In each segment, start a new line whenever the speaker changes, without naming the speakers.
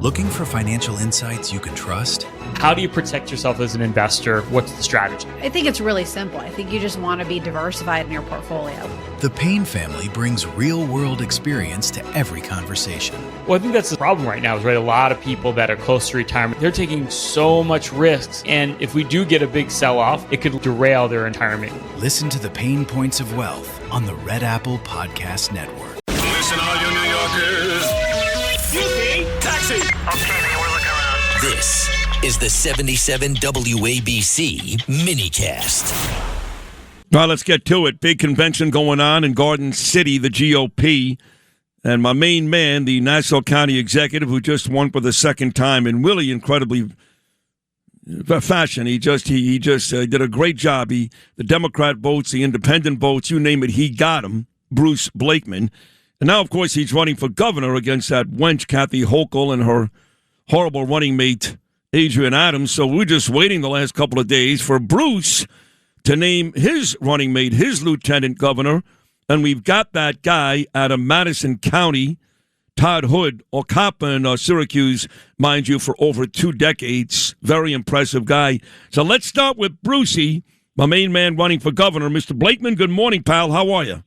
Looking for financial insights you can trust?
How do you protect yourself as an investor? What's the strategy?
I think it's really simple. I think you just want to be diversified in your portfolio.
The Payne family brings real-world experience to every conversation.
Well, I think that's the problem right now is, right, a lot of people that are close to retirement, they're taking so much risks. And if we do get a big sell-off, it could derail their retirement.
Listen to the Pain Points of Wealth on the Red Apple Podcast Network.
Listen, all you New Yorkers. Excuse me, taxi.
Okay, man, we're looking around.
This is the 77 WABC minicast.
All right, let's get to it. Big convention going on in Garden City, the GOP. And my main man, the Nassau County Executive, who just won for the second time in really incredibly fashion. He just did a great job. The Democrat votes, the independent votes, you name it, he got them. Bruce Blakeman. And now, of course, he's running for governor against that wench, Kathy Hochul, and her horrible running mate, Adrian Adams. So we're just waiting the last couple of days for Bruce to name his running mate, his lieutenant governor. And we've got that guy out of Madison County, Todd Hood, a cop in Syracuse, mind you, for over 2 decades. Very impressive guy. So let's start with Brucey, my main man running for governor. Mr. Blakeman, good morning, pal. How are you?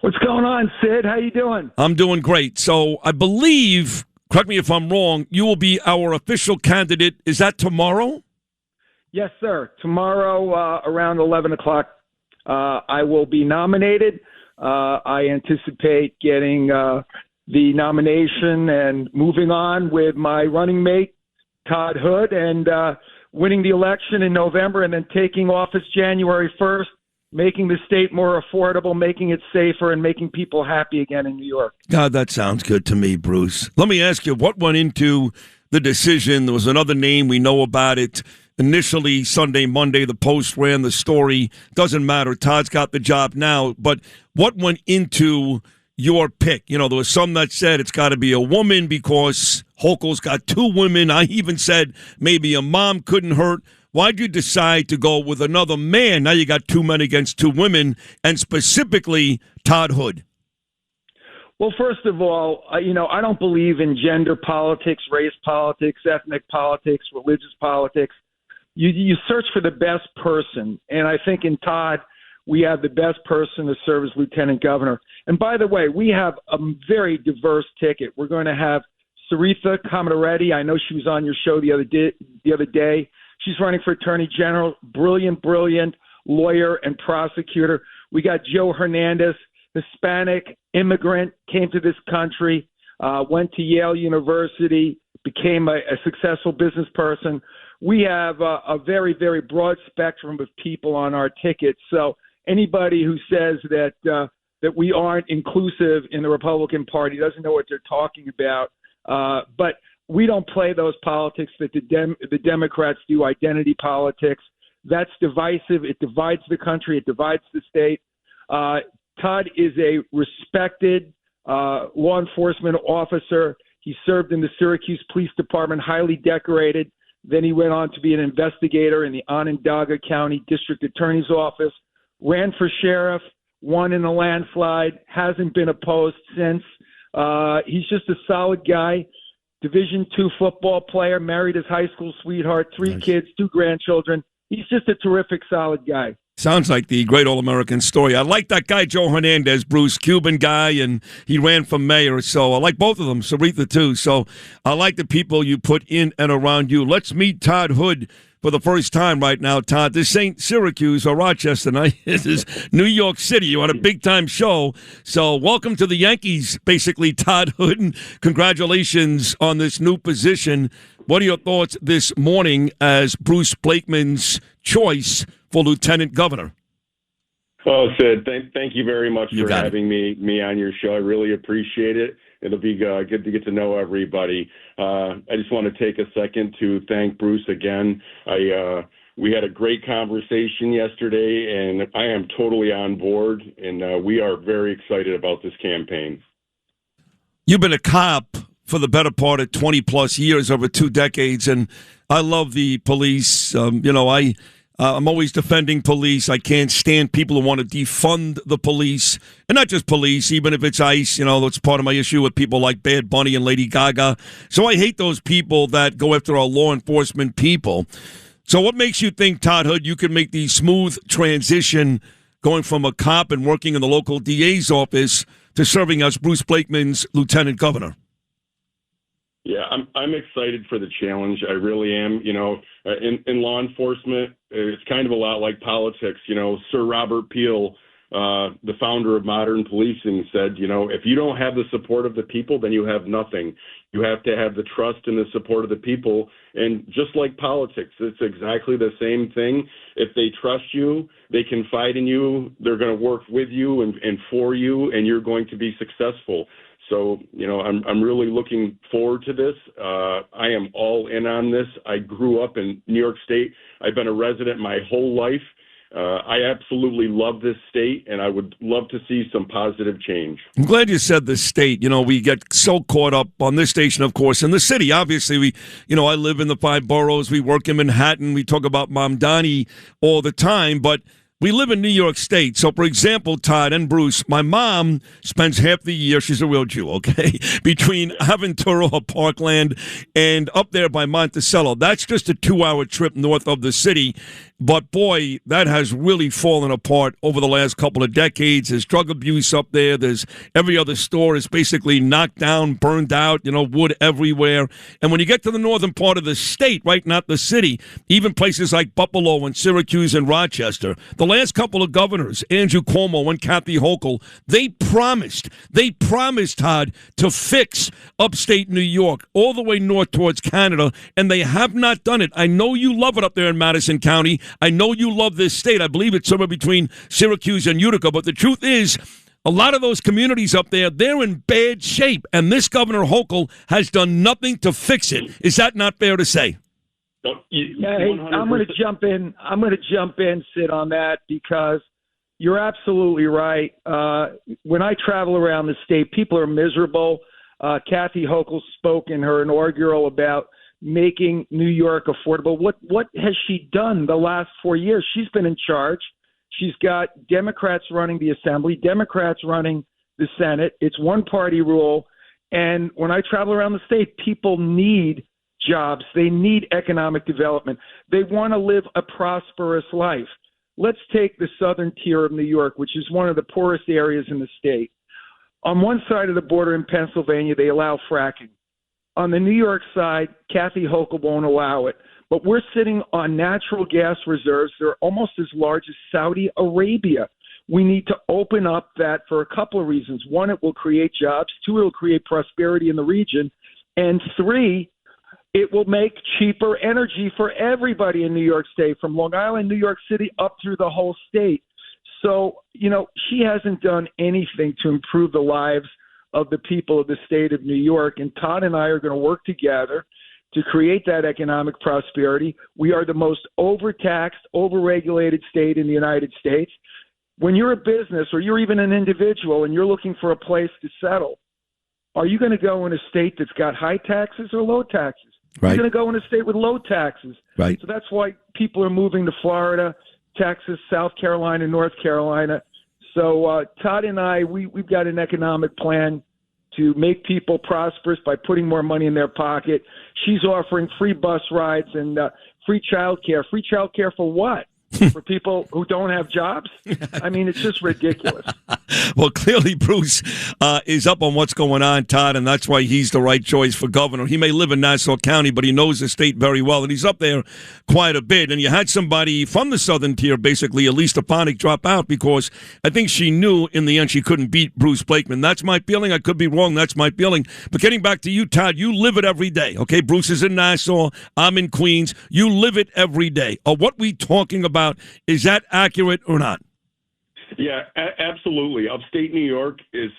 What's going on, Sid? How you doing?
I'm doing great. So I believe, correct me if I'm wrong, you will be our official candidate. Is that tomorrow?
Yes, sir. Tomorrow around 11 o'clock, I will be nominated. I anticipate getting the nomination and moving on with my running mate, Todd Hood, and winning the election in November and then taking office January 1st, making the state more affordable, making it safer, and making people happy again in New York.
God, that sounds good to me, Bruce. Let me ask you, what went into the decision? There was another name. We know about it. Initially, Sunday, Monday, the Post ran the story. Doesn't matter. Todd's got the job now. But what went into your pick? You know, there was some that said it's got to be a woman because Hochul's got 2 women. I even said maybe a mom couldn't hurt. Why'd you decide to go with another man? Now you got 2 men against 2 women, and specifically Todd Hood.
Well, first of all, I don't believe in gender politics, race politics, ethnic politics, religious politics. You search for the best person, and I think in Todd, we have the best person to serve as lieutenant governor. And by the way, we have a very diverse ticket. We're going to have Sarita Comadoretti. I know she was on your show the other day. She's running for attorney general, brilliant lawyer and prosecutor. We got Joe Hernandez, Hispanic immigrant, came to this country, went to Yale University, became a successful business person. We have a very, very broad spectrum of people on our ticket. So anybody who says that we aren't inclusive in the Republican Party doesn't know what they're talking about. But we don't play those politics that the Democrats do, identity politics. That's divisive. It divides the country. It divides the state. Todd is a respected law enforcement officer. He served in the Syracuse Police Department, highly decorated. Then he went on to be an investigator in the Onondaga County District Attorney's Office, ran for sheriff, won in a landslide, hasn't been opposed since. He's just a solid guy. Division II football player, married his high school sweetheart, 3 kids, 2 grandchildren. He's just a terrific, solid guy.
Sounds like the great All-American story. I like that guy, Joe Hernandez, Bruce, Cuban guy, and he ran for mayor. So I like both of them, Sarita too. So I like the people you put in and around you. Let's meet Todd Hood for the first time right now, Todd. This ain't Syracuse or Rochester tonight. This is New York City. You're on a big-time show. So welcome to the Yankees, basically, Todd Hood, and congratulations on this new position. What are your thoughts this morning as Bruce Blakeman's choice for lieutenant governor?
Oh, Sid, thank you very much for having me on your show. I really appreciate it. It'll be good to get to know everybody. I just want to take a second to thank Bruce again. We had a great conversation yesterday, and I am totally on board, and we are very excited about this campaign.
You've been a cop for the better part of 20-plus years, over 2 decades, and I love the police. I'm always defending police. I can't stand people who want to defund the police. And not just police, even if it's ICE. That's part of my issue with people like Bad Bunny and Lady Gaga. So I hate those people that go after our law enforcement people. So what makes you think, Todd Hood, you can make the smooth transition going from a cop and working in the local DA's office to serving as Bruce Blakeman's lieutenant governor?
Yeah, I'm excited for the challenge. I really am. In law enforcement, it's kind of a lot like politics. Sir Robert Peel, the founder of modern policing, said, if you don't have the support of the people, then you have nothing. You have to have the trust and the support of the people. And just like politics, it's exactly the same thing. If they trust you, they confide in you, they're going to work with you and for you, and you're going to be successful. So, I'm really looking forward to this. I am all in on this. I grew up in New York State. I've been a resident my whole life. I absolutely love this state, and I would love to see some positive change.
I'm glad you said the state. We get so caught up on this station, of course, in the city. Obviously, I live in the 5 boroughs. We work in Manhattan. We talk about Mamdani all the time, but we live in New York State. So, for example, Todd and Bruce, my mom spends half the year, she's a real Jew, okay, between Aventura or Parkland and up there by Monticello. That's just a 2-hour trip north of the city. But, boy, that has really fallen apart over the last couple of decades. There's drug abuse up there. There's every other store is basically knocked down, burned out, wood everywhere. And when you get to the northern part of the state, right, not the city, even places like Buffalo and Syracuse and Rochester, the last couple of governors, Andrew Cuomo and Kathy Hochul, they promised, Todd, to fix upstate New York all the way north towards Canada, and they have not done it. I know you love it up there in Madison County. I know you love this state. I believe it's somewhere between Syracuse and Utica, but the truth is, a lot of those communities up there, they're in bad shape, and this Governor Hochul has done nothing to fix it. Is that not fair to say?
Yeah, hey, I'm going to jump in, Sid, on that, because you're absolutely right. When I travel around the state, people are miserable. Kathy Hochul spoke in her inaugural about making New York affordable. What has she done the last 4 years? She's been in charge. She's got Democrats running the Assembly, Democrats running the Senate. It's one-party rule. And when I travel around the state, people need jobs. They need economic development. They want to live a prosperous life. Let's take the southern tier of New York, which is one of the poorest areas in the state. On one side of the border in Pennsylvania, they allow fracking. On the New York side, Kathy Hochul won't allow it. But we're sitting on natural gas reserves. They're almost as large as Saudi Arabia. We need to open up that for a couple of reasons. One, it will create jobs. Two, it will create prosperity in the region. And three, it will make cheaper energy for everybody in New York State, from Long Island, New York City, up through the whole state. So, she hasn't done anything to improve the lives of the people of the state of New York. And Todd and I are going to work together to create that economic prosperity. We are the most overtaxed, overregulated state in the United States. When you're a business or you're even an individual and you're looking for a place to settle, are you going to go in a state that's got high taxes or low taxes?
Right.
You're going to go in a state with low taxes.
Right.
So that's why people are moving to Florida, Texas, South Carolina, North Carolina. So Todd and I, we've got an economic plan to make people prosperous by putting more money in their pocket. She's offering free bus rides and free child care. Free child care for what? For people who don't have jobs? I mean, it's just ridiculous.
Well, clearly Bruce is up on what's going on, Todd, and that's why he's the right choice for governor. He may live in Nassau County, but he knows the state very well, and he's up there quite a bit. And you had somebody from the southern tier, basically, Elise Stefanik, drop out because I think she knew in the end she couldn't beat Bruce Blakeman. That's my feeling. I could be wrong. That's my feeling. But getting back to you, Todd, you live it every day, okay? Bruce is in Nassau. I'm in Queens. You live it every day. What we talking about? Is that accurate or not?
Yeah, absolutely. Upstate New York is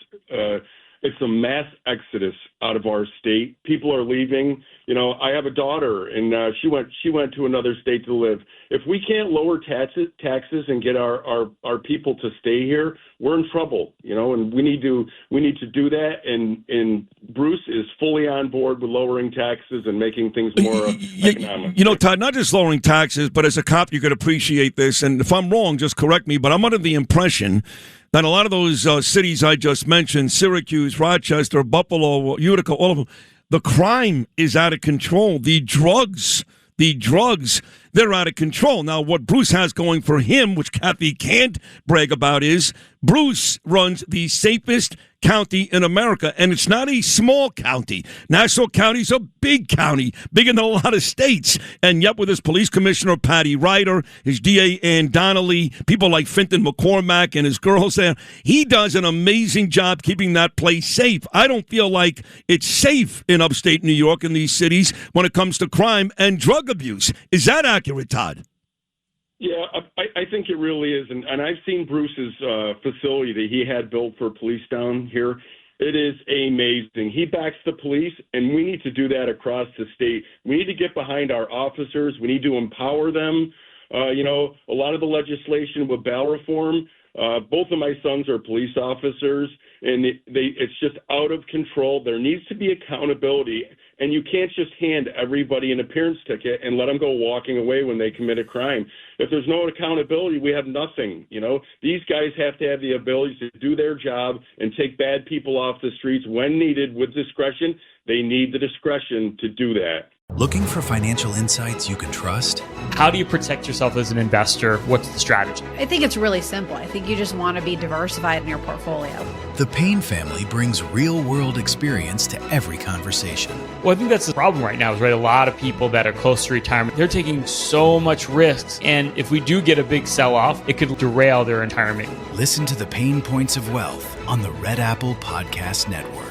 It's a mass exodus out of our state. People are leaving. I have a daughter, and she went to another state to live. If we can't lower taxes and get our people to stay here, we're in trouble. And we need to do that. And Bruce is fully on board with lowering taxes and making things more economic.
Todd, not just lowering taxes, but as a cop, you could appreciate this. And if I'm wrong, just correct me. But I'm under the impression that a lot of those cities I just mentioned, Syracuse, Rochester, Buffalo, Utica, all of them, the crime is out of control. The drugs, they're out of control. Now, what Bruce has going for him, which Kathy can't brag about, is Bruce runs the safest county in America, and it's not a small county. Nassau County's a big county, bigger than a lot of states. And yet with his police commissioner, Patty Ryder, his DA, Ann Donnelly, people like Finton McCormack and his girls there, he does an amazing job keeping that place safe. I don't feel like it's safe in upstate New York in these cities when it comes to crime and drug abuse. Is that accurate, Todd?
Yeah, I think it really is. And I've seen Bruce's facility that he had built for police down here. It is amazing. He backs the police, and we need to do that across the state. We need to get behind our officers. We need to empower them. A lot of the legislation with bail reform, both of my sons are police officers, and it's just out of control. There needs to be accountability, and you can't just hand everybody an appearance ticket and let them go walking away when they commit a crime. If there's no accountability, we have nothing. These guys have to have the ability to do their job and take bad people off the streets when needed with discretion. They need the discretion to do that.
Looking for financial insights you can trust?
How do you protect yourself as an investor? What's the strategy?
I think it's really simple. I think you just want to be diversified in your portfolio.
The Payne family brings real-world experience to every conversation.
Well, I think that's the problem right now is, right, a lot of people that are close to retirement, they're taking so much risks. And if we do get a big sell-off, it could derail their retirement.
Listen to the Payne Points of Wealth on the Red Apple Podcast Network.